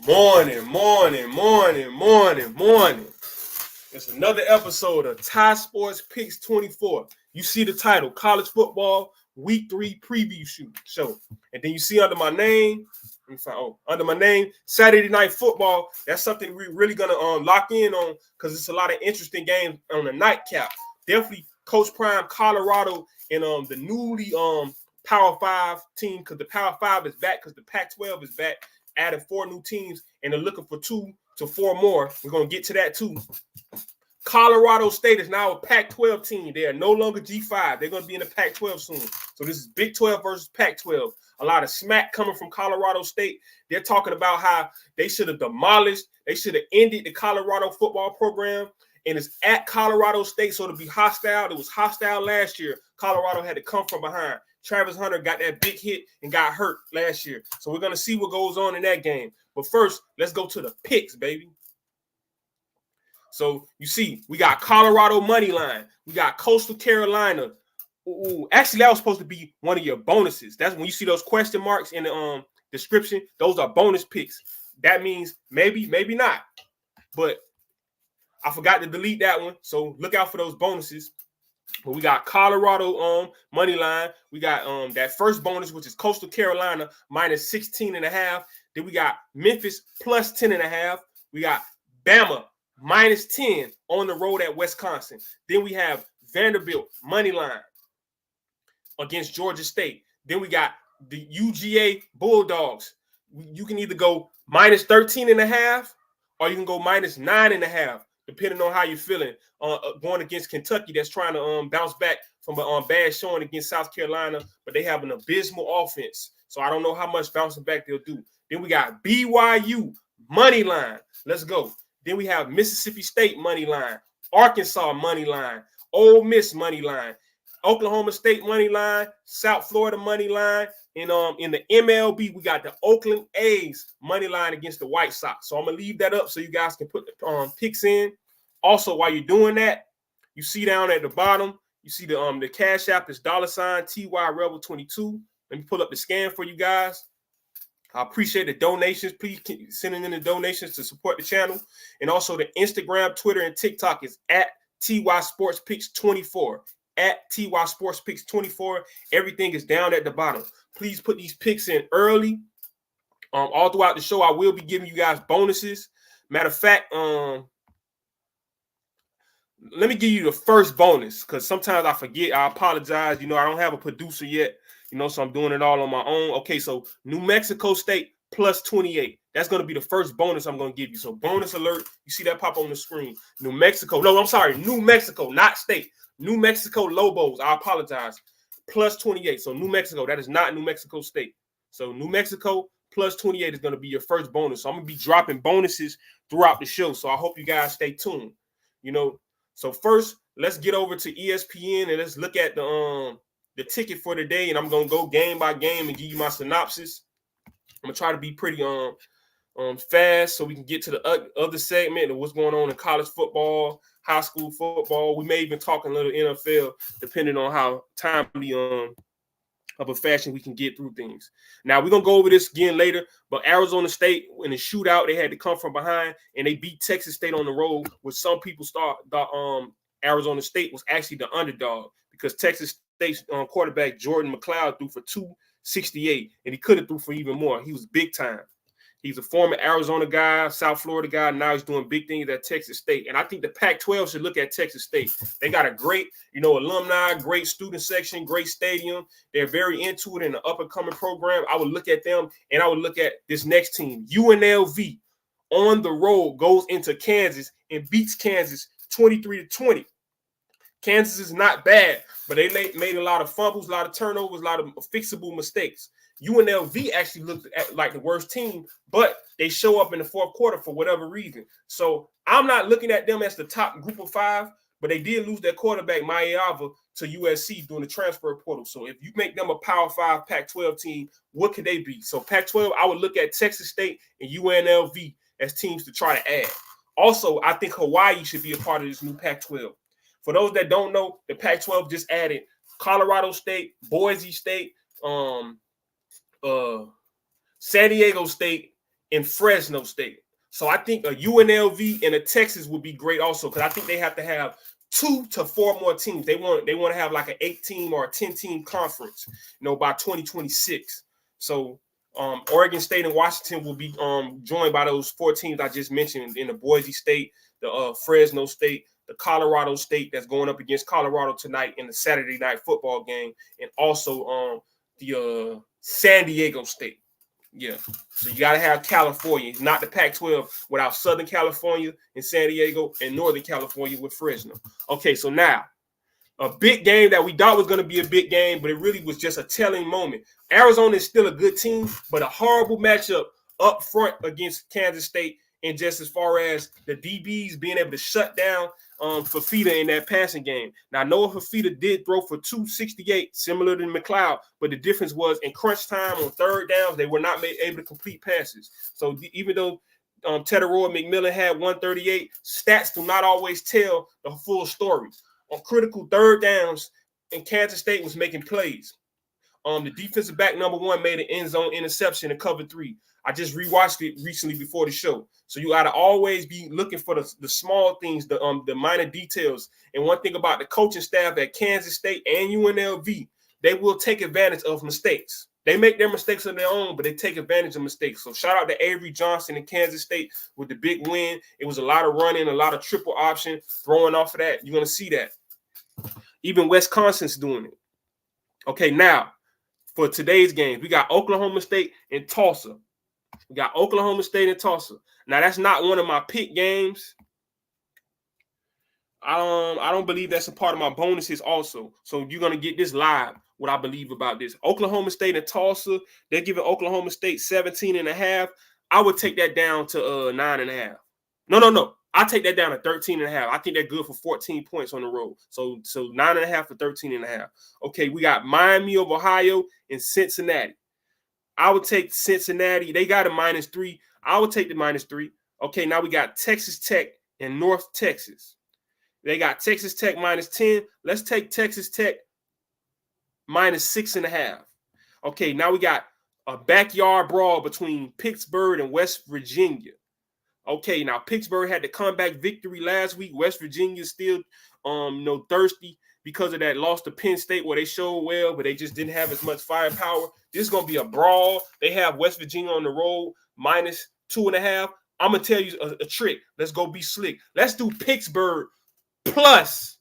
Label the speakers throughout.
Speaker 1: Morning. It's another episode of Ty Sports Picks 24. You see the title, College Football Week 3 Preview Show. And then you see under my name, Saturday Night Football. That's something we're really going to lock in on because it's a lot of interesting games on the nightcap. Definitely Coach Prime, Colorado, and the newly Power 5 team, because the Power 5 is back because the Pac-12 is back. Added 4 new teams, and they're looking for 2 to 4 more. We're going to get to that too. Colorado State is now a Pac-12 team. They are no longer G5. They're going to be in the Pac-12 soon. So this is Big 12 versus Pac-12. A lot of smack coming from Colorado State. They're talking about how they should have demolished, they should have ended the Colorado football program, and it's at Colorado State, so to be hostile. It was hostile last year. Colorado had to come from behind. Travis Hunter got that big hit and got hurt last year. So we're going to see what goes on in that game. But first, let's go to the picks, baby. So you see, we got Colorado money line. We got Coastal Carolina. Ooh, actually, that was supposed to be one of your bonuses. That's when you see those question marks in the description. Those are bonus picks. That means maybe not. But I forgot to delete that one. So look out for those bonuses. But we got Colorado money line. We got that first bonus, which is Coastal Carolina minus 16.5. Then we got Memphis plus 10.5. We got Bama minus 10 on the road at Wisconsin. Then we have Vanderbilt money line against Georgia State. Then we got the UGA Bulldogs. You can either go minus 13.5 or you can go minus 9.5. Depending on how you're feeling, going against Kentucky, that's trying to bounce back from a bad showing against South Carolina, but they have an abysmal offense. So I don't know how much bouncing back they'll do. Then we got BYU money line. Let's go. Then we have Mississippi State money line, Arkansas money line, Ole Miss money line, Oklahoma State money line, South Florida money line. And in the MLB, we got the Oakland A's money line against the White Sox. So I'm going to leave that up so you guys can put the picks in. Also, while you're doing that, you see down at the bottom, you see the Cash App is $TY Rebel 22. Let me pull up the scan for you guys. I appreciate the donations. Please keep sending in the donations to support the channel. And also the Instagram, Twitter, and TikTok is at TY Sports Picks 24. At TY Sports Picks 24. Everything is down at the bottom. Please put these picks in early. All throughout the show, I will be giving you guys bonuses. Matter of fact, let me give you the first bonus because sometimes I forget. I apologize. I don't have a producer yet, so I'm doing it all on my own. Okay, so New Mexico State plus 28. That's going to be the first bonus I'm going to give you. So bonus alert. You see that pop on the screen. New Mexico, not state. New Mexico Lobos. I apologize. Plus 28. So New Mexico, that is not New Mexico State. So New Mexico plus 28 is going to be your first bonus. So I'm going to be dropping bonuses throughout the show. So I hope you guys stay tuned. So first, let's get over to ESPN and let's look at the ticket for the day. And I'm going to go game by game and give you my synopsis. I'm going to try to be pretty fast so we can get to the other segment of what's going on in college football, high school football. We may even talk a little NFL depending on how timely of a fashion we can get through things. Now, we're going to go over this again later, but Arizona State, in the shootout, they had to come from behind, and they beat Texas State on the road, which some people thought Arizona State was actually the underdog because Texas State's quarterback Jordan McLeod threw for 268, and he could have threw for even more. He was big time. He's a former Arizona guy, South Florida guy. Now he's doing big things at Texas State. And I think the Pac-12 should look at Texas State. They got a great, alumni, great student section, great stadium. They're very into it in the up-and-coming program. I would look at them, and I would look at this next team. UNLV on the road goes into Kansas and beats Kansas 23-20. Kansas is not bad, but they made a lot of fumbles, a lot of turnovers, a lot of fixable mistakes. UNLV actually looked like the worst team, but they show up in the fourth quarter for whatever reason. So I'm not looking at them as the top group of 5, but they did lose their quarterback, Maeva, to USC during the transfer portal. So if you make them a Power 5 Pac-12 team, what could they be? So Pac-12, I would look at Texas State and UNLV as teams to try to add. Also, I think Hawaii should be a part of this new Pac-12. For those that don't know, the Pac-12 just added Colorado State, Boise State, San Diego State, and Fresno State. So I think a UNLV and a Texas would be great also, because I think they have to have 2 to 4 more teams. They want to have like an 8-team or a 10-team conference, by 2026. So Oregon State and Washington will be joined by those 4 teams I just mentioned, in the Boise State, the Fresno State, the Colorado State that's going up against Colorado tonight in the Saturday night football game, and also the San Diego State. Yeah. So you got to have California, not the Pac-12 without Southern California and San Diego, and Northern California with Fresno. Okay, so now a big game that we thought was going to be a big game, but it really was just a telling moment. Arizona is still a good team, but a horrible matchup up front against Kansas State, and just as far as the DBs being able to shut down Fafita in that passing game. Now, Noah Fafita did throw for 268, similar to McLeod, but the difference was in crunch time on third downs, they were not able to complete passes. So even though Teteroy McMillan had 138, stats do not always tell the full story. On critical third downs, and Kansas State was making plays. The defensive back number 1 made an end zone interception in cover 3. I just rewatched it recently before the show. So you got to always be looking for the small things, the minor details. And one thing about the coaching staff at Kansas State and UNLV, they will take advantage of mistakes. They make their mistakes on their own, but they take advantage of mistakes. So shout out to Avery Johnson in Kansas State with the big win. It was a lot of running, a lot of triple option throwing off of that. You're going to see that. Even Wisconsin's doing it. Okay, now for today's games, we got Oklahoma State and Tulsa. We got Oklahoma State and Tulsa. Now, that's not one of my pick games. I don't believe that's a part of my bonuses also. So you're going to get this live, what I believe about this. Oklahoma State and Tulsa, they're giving Oklahoma State 17.5. I would take that down to 9.5. No. I take that down to 13.5. I think they're good for 14 points on the road. So 9.5 for 13.5. Okay, we got Miami of Ohio and Cincinnati. I would take Cincinnati. They got a -3. I would take the -3. Okay, now we got Texas Tech and North Texas. They got Texas Tech -10. Let's take Texas Tech -6.5. Okay, now we got a backyard brawl between Pittsburgh and West Virginia. Okay, now Pittsburgh had the comeback victory last week. West Virginia still thirsty because of that loss to Penn State, where they showed well, but they just didn't have as much firepower. This is going to be a brawl. They have West Virginia on the road -2.5. I'm going to tell you a trick. Let's go be slick. Let's do Pittsburgh plus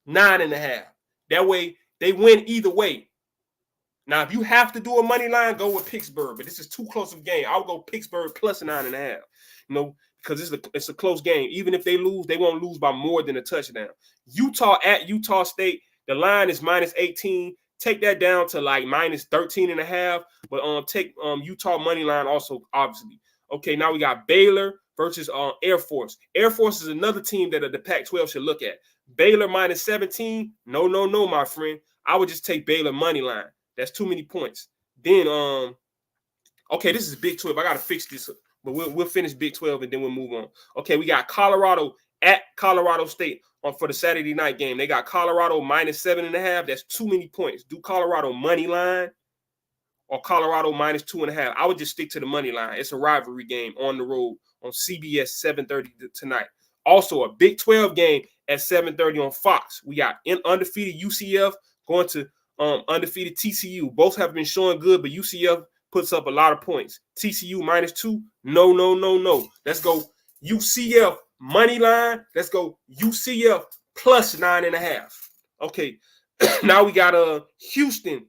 Speaker 1: 9.5. That way they win either way. Now, if you have to do a money line, go with Pittsburgh, but this is too close of a game. I'll go Pittsburgh plus 9.5. Because it's a close game. Even if they lose, they won't lose by more than a touchdown. Utah at Utah State, the line is -18. Take that down to like -13.5. But take Utah money line also, obviously. Okay, now we got Baylor versus Air Force. Air Force is another team that the Pac-12 should look at. Baylor -17. No, my friend. I would just take Baylor money line. That's too many points. Then okay, this is Big 12. I gotta fix this. But we'll finish Big 12 and then we'll move on. Okay, we got Colorado at Colorado State for the Saturday night game. They got Colorado -7.5. That's too many points. Do Colorado money line or Colorado -2.5. I would just stick to the money line. It's a rivalry game on the road on CBS 7:30 tonight. Also, a Big 12 game at 7:30 on Fox. We got undefeated UCF going to undefeated TCU. Both have been showing good, but UCF puts up a lot of points. TCU -2. No. Let's go UCF money line. Let's go UCF plus 9.5. Okay. Now we got Houston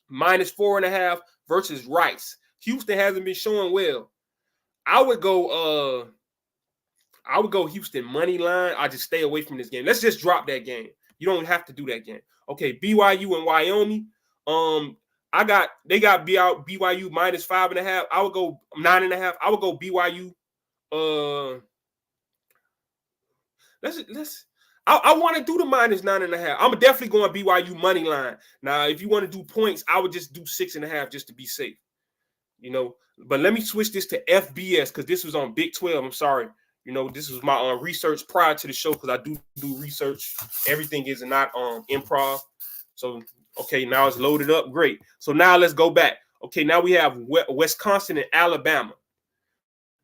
Speaker 1: -4.5 versus Rice. Houston hasn't been showing well. I would go Houston money line. I just stay away from this game. Let's just drop that game. You don't have to do that game. Okay, BYU and Wyoming. They got BYU -5.5. I would go 9.5. I would go BYU. I want to do the -9.5. I'm definitely going BYU money line. Now, if you want to do points, I would just do 6.5 just to be safe. But let me switch this to FBS because this was on Big 12. I'm sorry. This was my research prior to the show because I do research. Everything is not improv. So, okay, now it's loaded up. Great. So now let's go back. Okay, now we have Wisconsin and Alabama.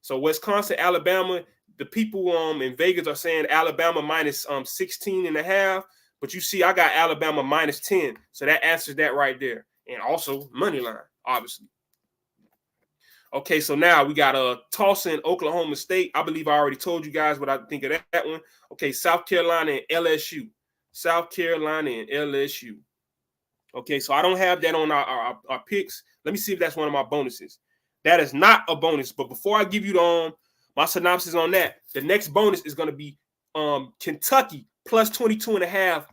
Speaker 1: So Wisconsin, Alabama, the people in Vegas are saying Alabama minus 16.5. But you see, I got Alabama minus 10. So that answers that right there. And also money line, obviously. Okay, so now we got Tulsa and Oklahoma State. I believe I already told you guys what I think of that one. Okay, South Carolina and LSU. South Carolina and LSU. Okay, so I don't have that on our picks. Let me see if that's one of my bonuses. That is not a bonus. But before I give you my synopsis on that, the next bonus is going to be Kentucky plus 22.5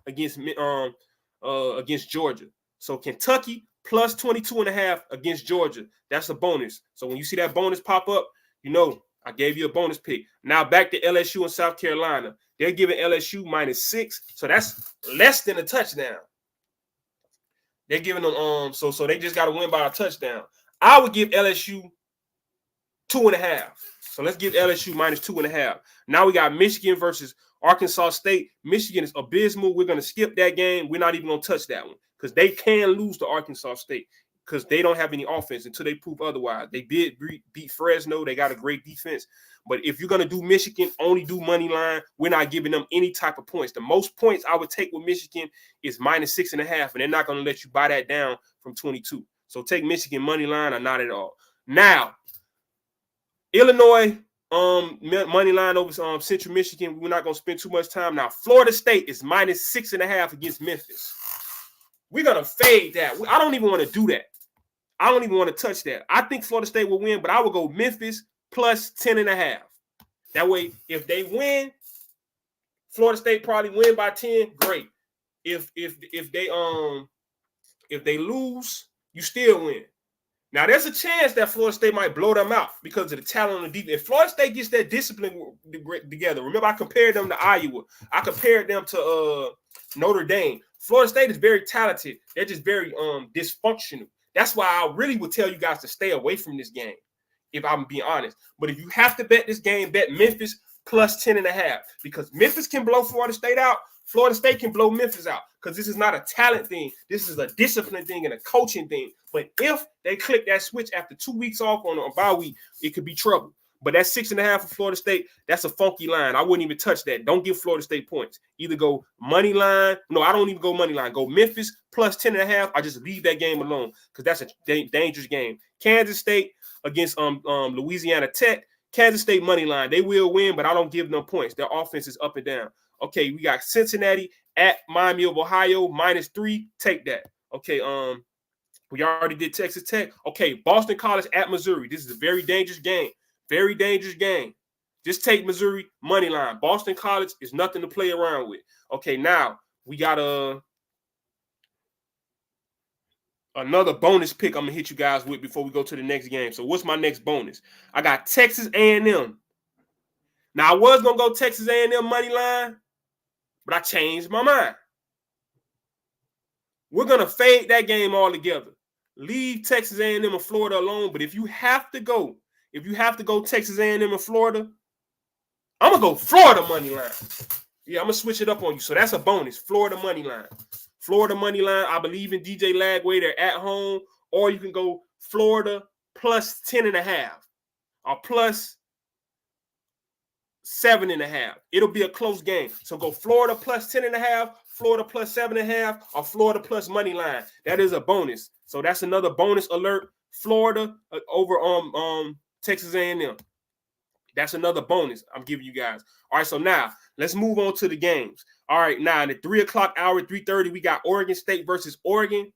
Speaker 1: against Georgia. So Kentucky plus 22.5 against Georgia. That's a bonus. So when you see that bonus pop up, you know I gave you a bonus pick. Now back to LSU and South Carolina. They're giving LSU -6. So that's less than a touchdown. They're giving them so they just got to win by a touchdown. I would give LSU 2.5. So let's give LSU -2.5. Now we got Michigan versus Arkansas State. Michigan is abysmal. We're going to skip that game. We're not even going to touch that one because they can lose to Arkansas State because they don't have any offense until they prove otherwise. They did beat Fresno. They got a great defense. But if you're going to do Michigan, only do money line. We're not giving them any type of points. The most points I would take with Michigan is -6.5, and they're not going to let you buy that down from 22. So take Michigan money line or not at all. Now, Illinois money line over Central Michigan. We're not going to spend too much time. Now, Florida State is -6.5 against Memphis. We're going to fade that. I don't even want to do that. I don't even want to touch that. I think Florida State will win, but I will go Memphis plus 10.5. That way, if they win, Florida State probably win by 10. Great. If they lose, you still win. Now, there's a chance that Florida State might blow them out because of the talent on the defense. If Florida State gets that discipline together, remember I compared them to Iowa. I compared them to Notre Dame. Florida State is very talented. They're just very dysfunctional. That's why I really would tell you guys to stay away from this game, if I'm being honest. But if you have to bet this game, bet Memphis plus 10.5 because Memphis can blow Florida State out. Florida State can blow Memphis out because this is not a talent thing. This is a discipline thing and a coaching thing. But if they click that switch after 2 weeks off on a bye week, it could be trouble. But that 6.5 for Florida State, that's a funky line. I wouldn't even touch that. Don't give Florida State points. Either go money line. No, I don't even go money line. Go Memphis plus 10.5. I just leave that game alone because that's a dangerous game. Kansas State against Louisiana Tech. Kansas State money line. They will win, but I don't give them points. Their offense is up and down. Okay, we got Cincinnati at Miami of Ohio -3. Take that. Okay, we already did Texas Tech. Okay, Boston College at Missouri. This is a very dangerous game. Very dangerous game. Just take Missouri money line. Boston College is nothing to play around with. Okay, now we got another bonus pick I'm going to hit you guys with before we go to the next game. So what's my next bonus? I got Texas A&M. Now, I was going to go Texas A&M money line, but I changed my mind. We're going to fade that game altogether. Leave Texas A&M and Florida alone, but if you have to go Texas A&M and Florida, I'm going to go Florida money line. Yeah, I'm going to switch it up on you. So that's a bonus, Florida money line. Florida money line, I believe in DJ Lagway. They're at home. Or you can go Florida plus 10.5 or plus 7.5. It'll be a close game. So go Florida plus 10.5, Florida plus 7.5, or Florida plus money line. That is a bonus. So that's another bonus alert. Florida over Texas A&M. That's another bonus I'm giving you guys. All right, so now let's move on to the games. All right, now in the 3 o'clock hour, 3:30, we got Oregon State versus Oregon.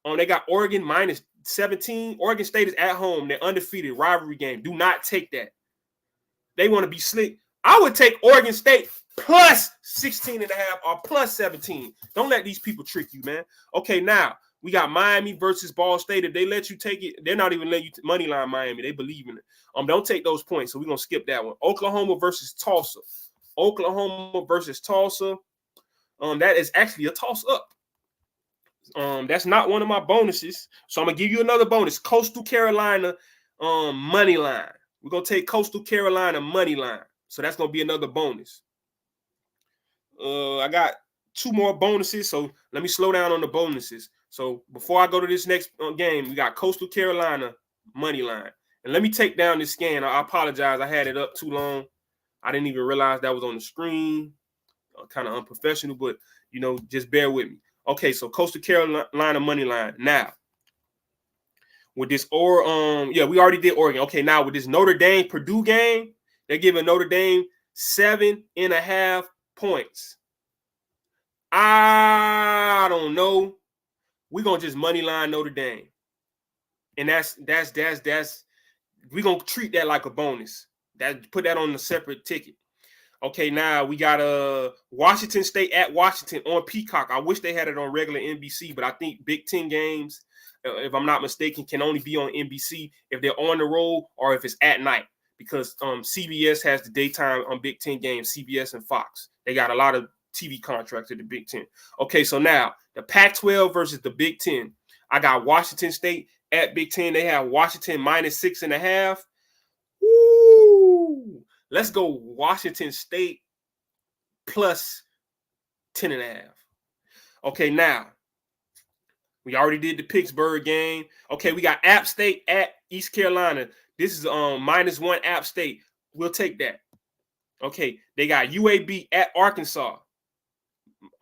Speaker 1: They got Oregon -17. Oregon State is at home. They're undefeated. Rivalry game. Do not take that. They want to be slick. I would take Oregon State plus 16.5 or plus 17. Don't let these people trick you, man. Okay, now we got Miami versus Ball State. If they let you take it, they're not even letting you money line Miami. They believe in it. Don't take those points. So we're going to skip that one. Oklahoma versus Tulsa. Oklahoma versus Tulsa. That is actually a toss-up. That's not one of my bonuses. So I'm going to give you another bonus. Coastal Carolina money line. We're going to take Coastal Carolina money line. So that's going to be another bonus. I got 2 more bonuses. So let me slow down on the bonuses. So before I go to this next game, we got Coastal Carolina money line. And let me take down this scan. I apologize. I had it up too long. I didn't even realize that was on the screen. Kind of unprofessional, but, you know, just bear with me. Okay, so Coastal Carolina money line. Now, with this we already did Oregon. Okay, now with this Notre Dame Purdue game, they're giving Notre Dame 7.5 points. I don't know. We're gonna just money line Notre Dame. And that's we're gonna treat that like a bonus. Put that on a separate ticket. Okay, now we got Washington State at Washington on Peacock. I wish they had it on regular NBC, but I think Big Ten games, if I'm not mistaken, can only be on NBC if they're on the road or if it's at night, because CBS has the daytime on Big Ten games, CBS and Fox. They got a lot of TV contracts at the Big Ten. Okay, so now the Pac-12 versus the Big Ten. I got Washington State at Big Ten. They have Washington -6.5. Woo! Let's go Washington State plus 10.5. Okay, now we already did the Pittsburgh game. Okay, we got App State at East Carolina. This is -1 App State. We'll take that. Okay, they got UAB at Arkansas.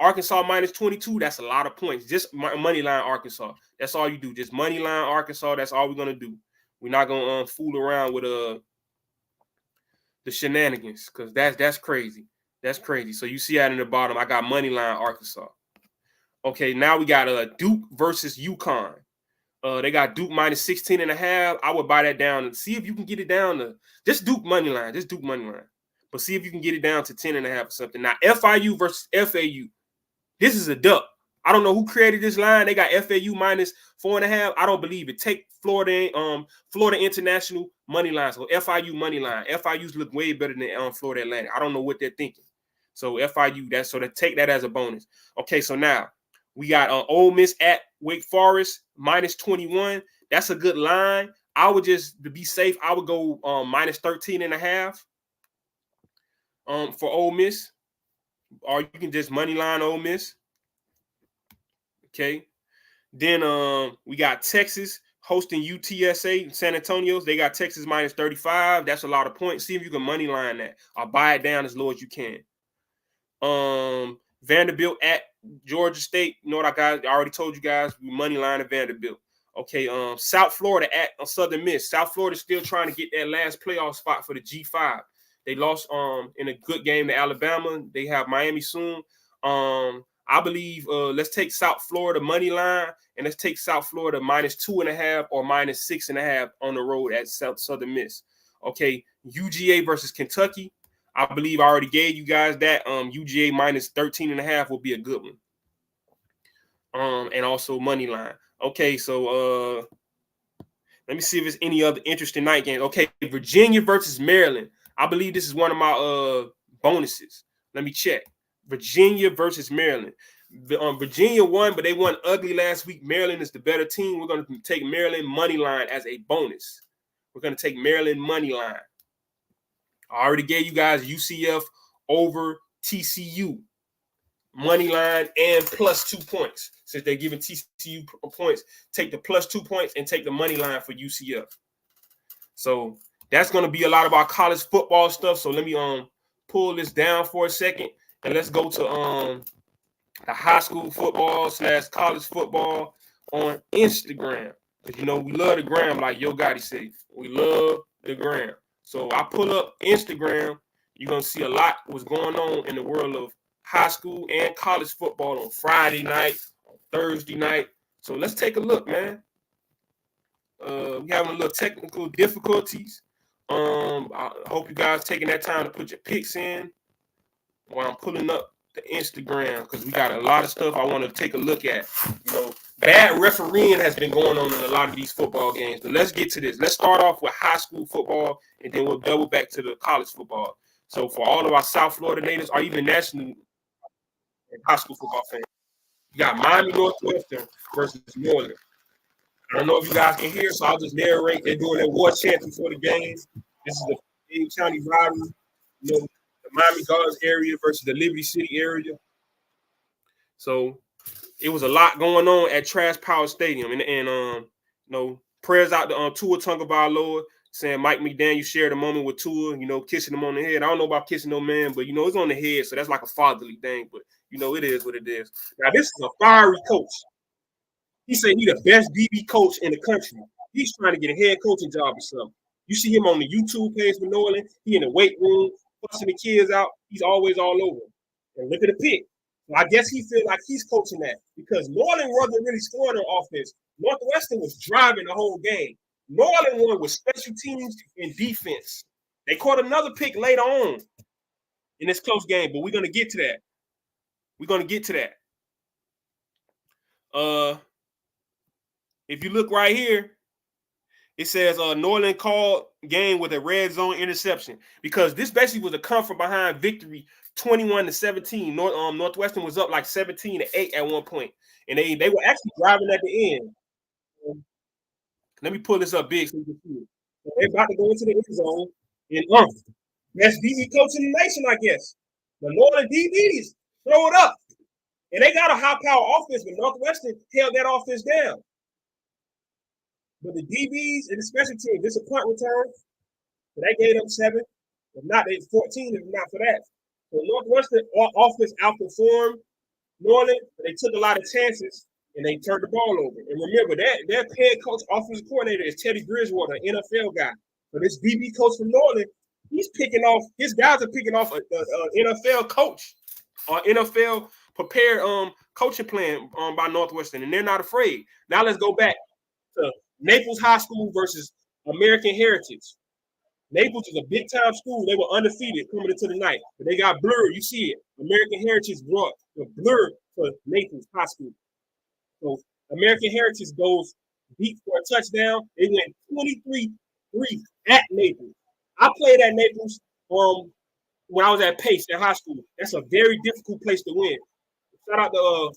Speaker 1: Arkansas -22. That's a lot of points. Just money line Arkansas. That's all you do. Just money line Arkansas. That's all we're gonna do. We're not gonna fool around with the shenanigans, because that's crazy. That's crazy. So you see out in the bottom, I got money line Arkansas. Okay, now we got Duke versus UConn. They got Duke -16.5. I would buy that down and see if you can get it down to just Duke money line. Just Duke money line. But see if you can get it down to 10.5 or something. Now, FIU versus FAU. This is a duck. I don't know who created this line. They got FAU -4.5. I don't believe it. Take Florida International money line. So FIU money line. FIU's look way better than Florida Atlantic. I don't know what they're thinking. So FIU, they take that as a bonus. Okay, so now we got Ole Miss at Wake Forest -21. That's a good line. I would just, to be safe, I would go -13.5 for Ole Miss, or you can just money line Ole Miss. Okay, then we got Texas hosting UTSA, San Antonio. They got Texas -35. That's a lot of points. See if you can money line that or buy it down as low as you can. Vanderbilt at Georgia State. You know what I already told you guys. We money line at Vanderbilt. Okay, South Florida at Southern Miss. South Florida still trying to get that last playoff spot for the G5. They lost in a good game to Alabama. They have Miami soon. I believe let's take South Florida money line, and let's take South Florida -2.5 or -6.5 on the road at Southern Miss. Okay, UGA versus Kentucky. I believe I already gave you guys that. UGA -13.5 will be a good one. And also money line. Okay, so let me see if there's any other interesting night games. Okay, Virginia versus Maryland. I believe this is one of my bonuses. Let me check. Virginia versus Maryland. Virginia won, but they won ugly last week. Maryland is the better team. We're going to take Maryland money line as a bonus. We're going to take Maryland money line. I already gave you guys UCF over TCU money line and +2 points. Since they're giving TCU points, take the +2 points and take the money line for UCF. So that's going to be a lot of our college football stuff. So let me pull this down for a second, and let's go to the high school football / college football on Instagram. Because, you know, we love the gram, like Yo Gotti said. We love the gram. So I pull up Instagram. You're going to see a lot what's going on in the world of high school and college football on Friday night, on Thursday night. So let's take a look, man. We're having a little technical difficulties. I hope you guys taking that time to put your picks in while I'm pulling up the Instagram, because we got a lot of stuff I want to take a look at. You know, bad refereeing has been going on in a lot of these football games. But let's get to this. Let's start off with high school football, and then we'll double back to the college football. So for all of our South Florida natives, or even national high school football fans, you got Miami Northwestern versus Northern. I don't know if you guys can hear, so I'll just narrate. They're doing their war chant before the games. This is the Dade County rivalry. You know, the Miami Gardens area versus the Liberty City area. So it was a lot going on at Trash Power Stadium, and you know, prayers out to Tua Tagovailoa. saying Mike McDaniel shared a moment with Tua, you know, kissing him on the head. I don't know about kissing no man, but, you know, it's on the head, so that's like a fatherly thing. But, you know, it is what it is. Now, this is a fiery coach. He said he's the best DB coach in the country. He's trying to get a head coaching job or something. You see him on the YouTube page for Norland. He in the weight room, fussing the kids out. He's always all over. And look at the pick. So I guess he feels like he's coaching that because Norland wasn't really scoring on offense. Northwestern was driving the whole game. Norland won with special teams and defense. They caught another pick later on in this close game, but we're going to get to that. We're going to get to that. If you look right here, it says Norland called game with a red zone interception because this basically was a come from behind victory 21-17. Northwestern was up like 17-8 at one point, and they were actually driving at the end. Let me pull this up big so you can see it. So they're about to go into the end zone, and best DB coach in the nation, I guess. The Northern DBs throw it up, and they got a high-power offense, but Northwestern held that offense down. But the DBs and the special teams, this is a punt return. So they gave them 7. If not, they 14 if not for that. So Northwestern offense outperformed Norland, but they took a lot of chances and they turned the ball over. And remember, their head coach, offensive coordinator is Teddy Bridgewater, an NFL guy. So this DB coach from Norland, he's picking off, his guys are picking off an NFL coach or NFL prepared coaching plan by Northwestern, and they're not afraid. Now let's go back to Naples High School versus American Heritage. Naples is a big-time school. They were undefeated coming into the night. But they got blurred. You see it. American Heritage brought the blur to Naples High School. So American Heritage goes deep for a touchdown. They went 23-3 at Naples. I played at Naples when I was at Pace at high school. That's a very difficult place to win. Shout out to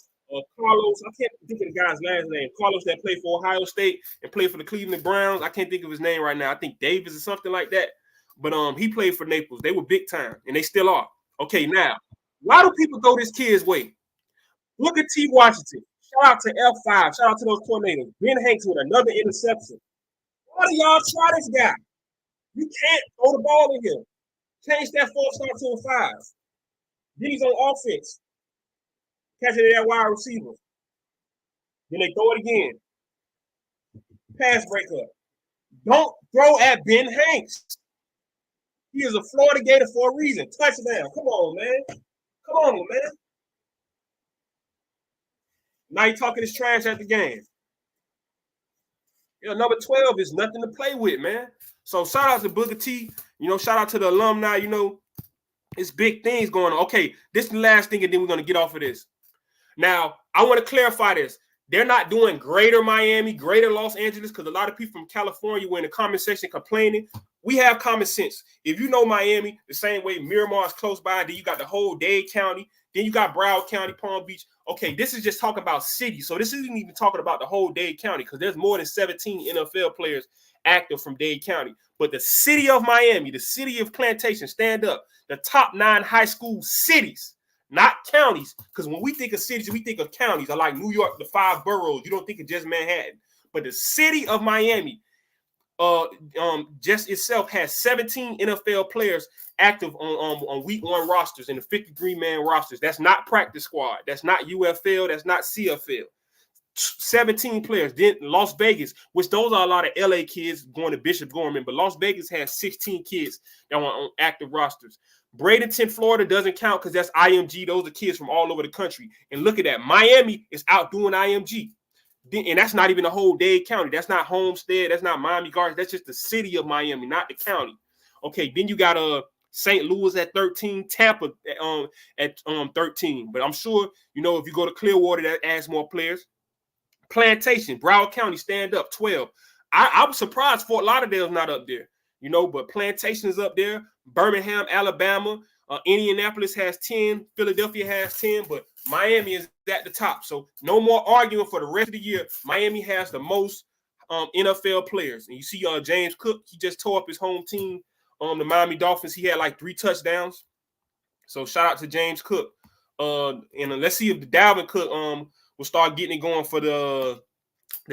Speaker 1: Carlos. I can't think of the guy's last name. Carlos that played for Ohio State and played for the Cleveland Browns. I can't think of his name right now. I think Davis or something like that. But he played for Naples. They were big time, and they still are. Okay, now, why do people go this kid's way? Look at T. Washington. Shout out to L5. Shout out to those tornadoes. Ben Hanks with another interception. Why do y'all try this guy? You can't throw the ball in here. Change that 4-star to a 5. Then he's on offense. Catching that wide receiver. Then they throw it again. Pass breakup. Don't throw at Ben Hanks. He is a Florida Gator for a reason. Touchdown. Come on, man. Come on, man. Now you're talking this trash at the game. You know, number 12 is nothing to play with, man. So shout out to Booker T. You know, shout out to the alumni. You know, it's big things going on. Okay, this is the last thing, and then we're going to get off of this. Now, I want to clarify this. They're not doing greater Miami, greater Los Angeles, because a lot of people from California were in the comment section complaining. We have common sense. If you know Miami, the same way Miramar is close by, then you got the whole Dade County, then you got Broward County, Palm Beach. Okay, this is just talking about cities. So this isn't even talking about the whole Dade County because there's more than 17 NFL players active from Dade County. But the city of Miami, the city of Plantation, stand up. The top 9 high school cities, not counties. Because when we think of cities, we think of counties. I like New York, the 5 boroughs. You don't think of just Manhattan. But the city of Miami, just itself has 17 NFL players active on week 1 rosters and the 53-man rosters. That's not practice squad. That's not UFL. That's not CFL. 17 players. Then Las Vegas, which those are a lot of LA kids going to Bishop Gorman, but Las Vegas has 16 kids that were on active rosters. Bradenton, Florida doesn't count because that's IMG. Those are kids from all over the country. And look at that. Miami is outdoing IMG. And that's not even the whole Dade County. That's not Homestead. That's not Miami Gardens. That's just the city of Miami, not the county. Okay, then you got St. Louis at 13, Tampa at 13. But I'm sure, you know, if you go to Clearwater, that adds more players. Plantation, Broward County, stand up, 12. I was surprised Fort Lauderdale's not up there, you know, but Plantation is up there. Birmingham, Alabama, Indianapolis has 10. Philadelphia has 10, but Miami is at the top. So no more arguing for the rest of the year. Miami has the most NFL players. And you see James Cook, he just tore up his home team, the Miami Dolphins. He had like 3 touchdowns. So shout out to James Cook. And let's see if the Dalvin Cook will start getting it going for the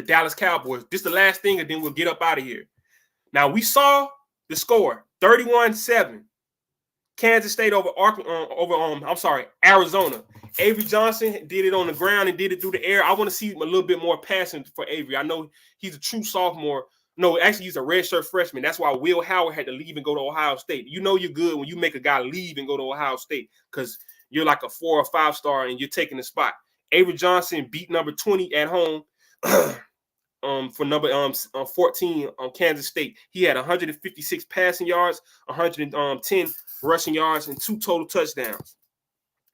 Speaker 1: Dallas Cowboys. This is the last thing, and then we'll get up out of here. Now we saw the score 31-7. Kansas State over Arizona. Avery Johnson did it on the ground and did it through the air. I want to see a little bit more passing for Avery. I know he's a true sophomore. No, actually, he's a redshirt freshman. That's why Will Howard had to leave and go to Ohio State. You know you're good when you make a guy leave and go to Ohio State because you're like a 4 or 5 star and you're taking the spot. Avery Johnson beat number 20 at home. For number 14 on Kansas State. He had 156 passing yards, 110 rushing yards, and 2 total touchdowns.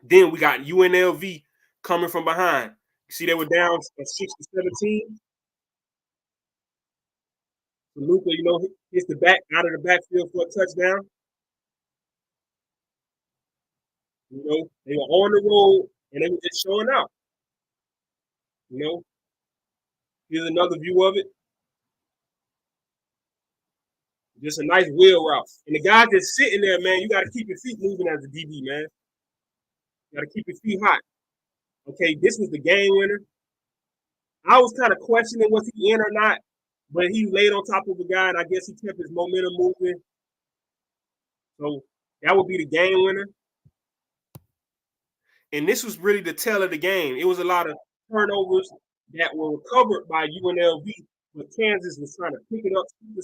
Speaker 1: Then we got UNLV coming from behind. You see they were down 6-17. Luka, hits the back out of the backfield for a touchdown. They were on the road and they were just showing out. Here's another view of it. Just a nice wheel route. And the guy just sitting there, man, you got to keep your feet moving as a DB, man. You got to keep your feet hot. Okay, this was the game winner. I was kind of questioning was he in or not, but he laid on top of a guy, and I guess he kept his momentum moving. So that would be the game winner. And this was really the tell of the game. It was a lot of turnovers that were recovered by UNLV, but Kansas was trying to pick it up. Sometimes you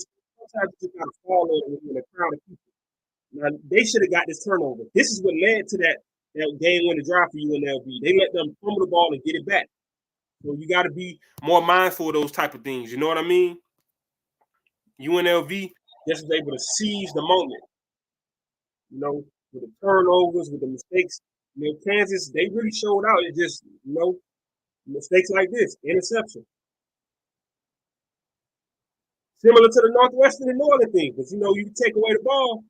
Speaker 1: just got to fall over in a crowd of people. Now, they should have got this turnover. This is what led to that game winning drive for UNLV. They let them fumble the ball and get it back. So you got to be more mindful of those type of things. You know what I mean? UNLV just was able to seize the moment. With the turnovers, with the mistakes. Kansas, they really showed out. It just, mistakes like this, interception. Similar to the Northwestern and Northern thing, because you take away the ball,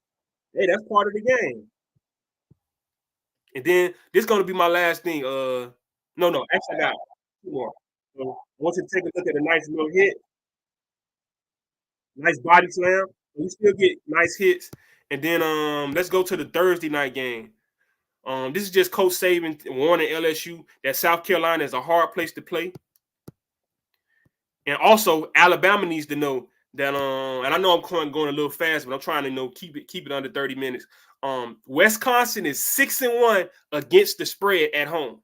Speaker 1: hey, that's part of the game. And then this is going to be my last thing. No, actually I got 2 more. So I want you to take a look at a nice little hit. Nice body slam. We still get nice hits. And then let's go to the Thursday night game. This is just Coach Saban warning LSU that South Carolina is a hard place to play. And also Alabama needs to know that and I know I'm going a little fast, but I'm trying to keep it under 30 minutes. Wisconsin is 6-1 against the spread at home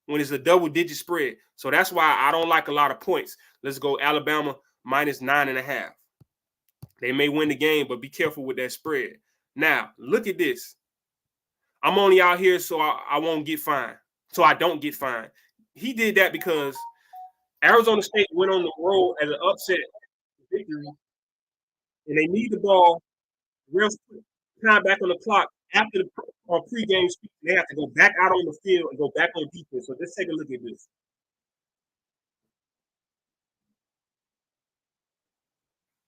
Speaker 1: when it's a double-digit spread. So that's why I don't like a lot of points. Let's go Alabama -9.5. They may win the game, but be careful with that spread. Now, look at this. I'm only out here so I won't get fined. So I don't get fined. He did that because Arizona State went on the road as an upset victory, and they need the ball real quick. Time back on the clock after the pregame speech. They have to go back out on the field and go back on defense. So let's take a look at this.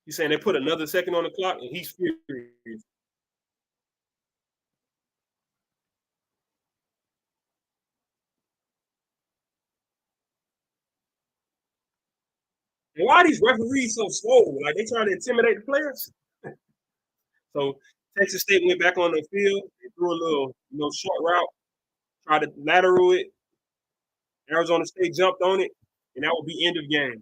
Speaker 1: He's saying they put another second on the clock, and he's furious. And why are these referees so slow? Like they trying to intimidate the players? So Texas State went back on the field. They threw a little, short route, tried to lateral it. Arizona State jumped on it, and that would be end of game.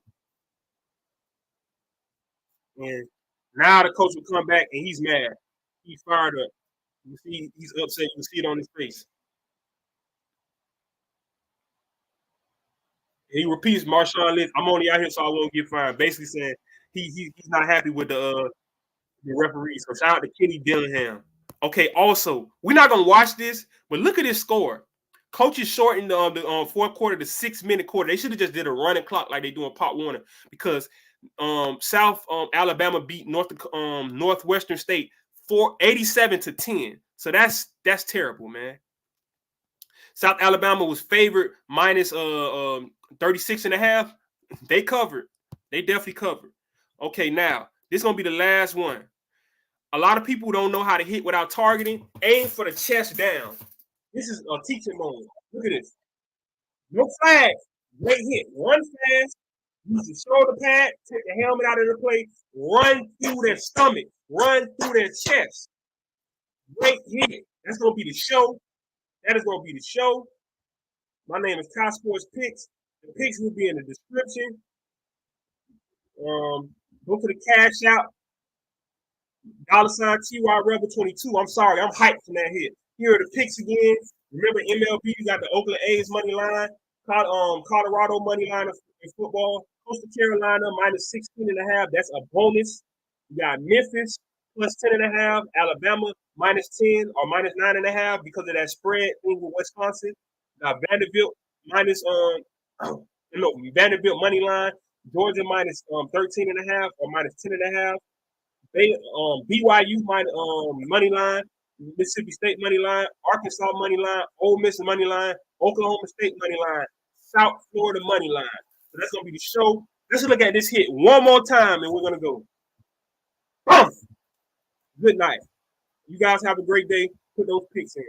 Speaker 1: And now the coach will come back, and he's mad. He's fired up. You see, he's upset. You can see it on his face. And he repeats Marshawn Lynch, I'm only out here so I won't get fined. Basically saying he's not happy with the referees. So shout out to Kenny Dillingham. Okay, also, we're not going to watch this, but look at this score. Coaches shortened the fourth quarter to 6-minute quarter. They should have just did a running clock like they do in Pop Warner because South Alabama beat Northwestern State 87-10. So that's terrible, man. South Alabama was favored minus 36.5. They covered. They definitely covered. Okay, now this is gonna be the last one. A lot of people don't know how to hit without targeting. Aim for the chest down. This is a teaching moment. Look at this. No flag. Great hit. Run fast. Use your shoulder pad. Take the helmet out of the plate. Run through their stomach. Run through their chest. Great hit. That's gonna be the show. That is gonna be the show. My name is Kai Sports Picks. The picks will be in the description. Go to the cash out. $TY Rebel 22. I'm sorry, I'm hyped from that hit. Here are the picks again. Remember MLB, you got the Oakland A's money line, Colorado money line in football, Coastal Carolina minus 16.5. That's a bonus. You got Memphis plus 10.5, Alabama minus 10 or minus 9.5 because of that spread thing with Wisconsin. Got Vanderbilt minus no Vanderbilt money line, Georgia minus 13.5 or minus 10.5. BYU money line, Mississippi State money line, Arkansas money line, Ole Miss money line, Oklahoma State money line, South Florida money line. So that's gonna be the show. Let's look at this hit one more time, and we're gonna go. Good night. You guys have a great day. Put those picks in.